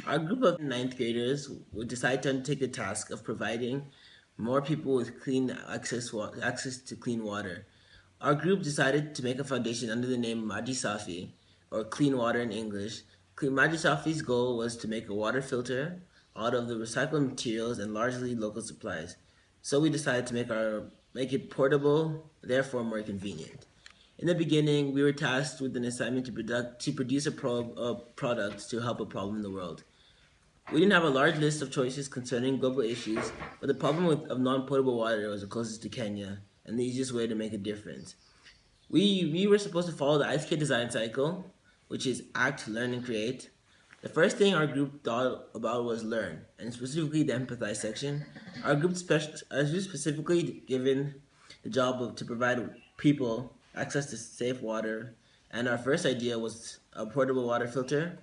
Our group of ninth graders would decide to undertake the task of providing more people with clean access to clean water. Our group decided to make a foundation under the name Maji Safi, or Clean Water in English. Maji Safi's goal was to make a water filter out of the recycled materials and largely local supplies. So we decided to make it portable, therefore more convenient. In the beginning, we were tasked with an assignment to produce a product to help a problem in the world. We didn't have a large list of choices concerning global issues, but the problem of non-potable water was the closest to Kenya and the easiest way to make a difference. We were supposed to follow the ICK design cycle, which is act, learn, and create. The first thing our group thought about was learn, and specifically the empathize section. Our group specifically given the job to provide people access to safe water, and our first idea was a portable water filter.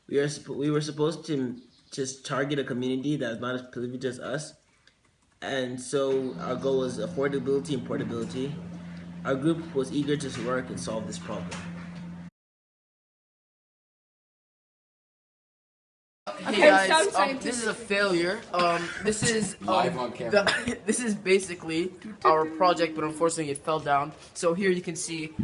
We were supposed to just target a community that is not as privileged as us, and so our goal was affordability and portability. Our group was eager to work and solve this problem. Hey guys, this is a failure. This is Live on camera. this is basically our project, but unfortunately it fell down. So here you can see.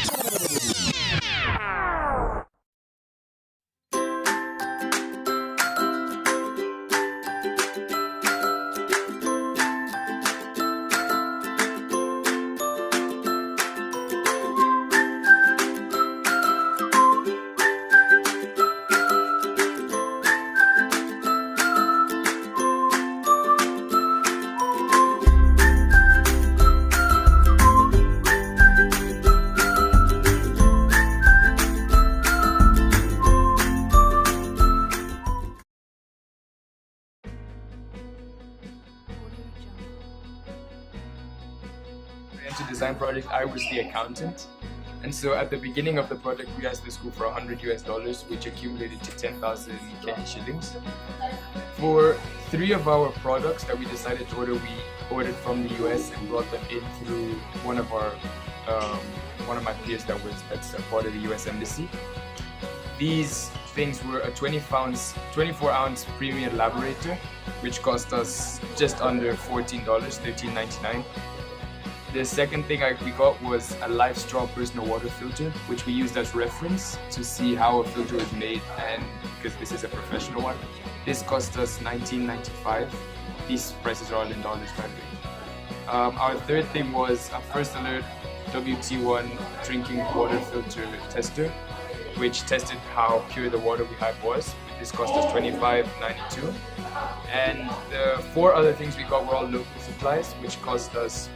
Into design project, I was the accountant. And so at the beginning of the project, we asked the school for $100, which accumulated to 10,000 Kenyan shillings. For 3 of our products that we decided to order, we ordered from the US and brought them in through one of my peers that's a part of the US Embassy. These things were a 24-ounce premium laborator, which cost us just under $14, $13.99. The second thing we got was a live straw personal water filter, which we used as reference to see how a filter is made, and because this is a professional one. This cost us $19.95. These prices are all in dollars, by the way. Our third thing was a First Alert WT1 drinking water filter tester, which tested how pure the water we had was. This cost us $25.92. And the 4 other things we got were all local supplies, which cost us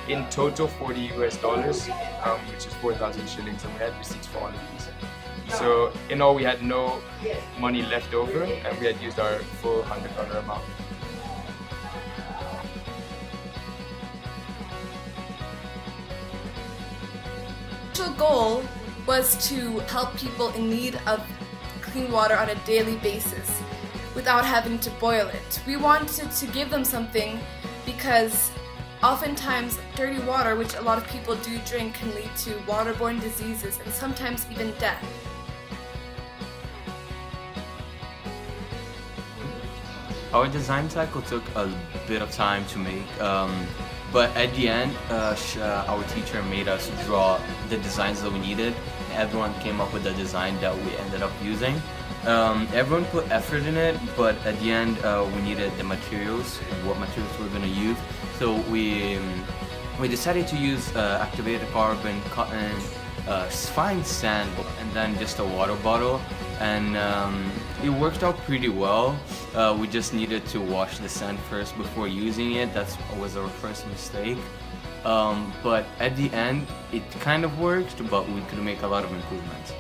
in total $40, which is 4,000 shillings, and we had receipts for all of these. So in all, we had no money left over, and we had used our full $100 amount. The initial goal was to help people in need of clean water on a daily basis without having to boil it. We wanted to give them something because oftentimes dirty water, which a lot of people do drink, can lead to waterborne diseases and sometimes even death. Our design cycle took a bit of time to make, but at the end, our teacher made us draw the designs that we needed. Everyone came up with the design that we ended up using. Everyone put effort in it, but at the end, we needed the materials, what materials we were going to use. So we decided to use activated carbon, cotton, fine sand, and then just a water bottle. And it worked out pretty well. We just needed to wash the sand first before using it. That was our first mistake. But at the end, it kind of worked, but we could make a lot of improvements.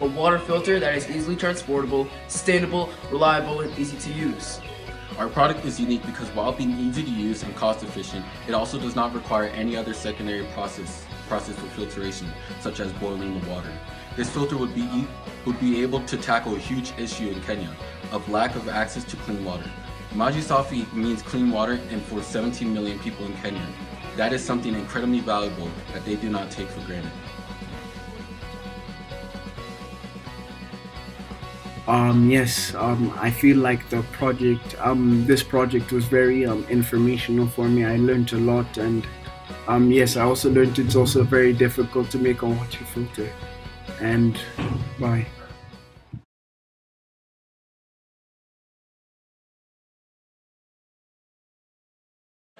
A water filter that is easily transportable, sustainable, reliable, and easy to use. Our product is unique because while being easy to use and cost efficient, it also does not require any other secondary process for filtration, such as boiling the water. This filter would be able to tackle a huge issue in Kenya of lack of access to clean water. Maji Safi means clean water, and for 17 million people in Kenya, that is something incredibly valuable that they do not take for granted. Yes, I feel like this project was very informational for me. I learned a lot, and yes, I also learned it's also very difficult to make a water filter. And bye.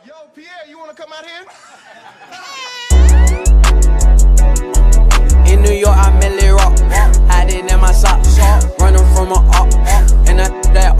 Yo, Pierre, you want to come out here? In New York, I merely rock, hiding in my socks, running from a up, and that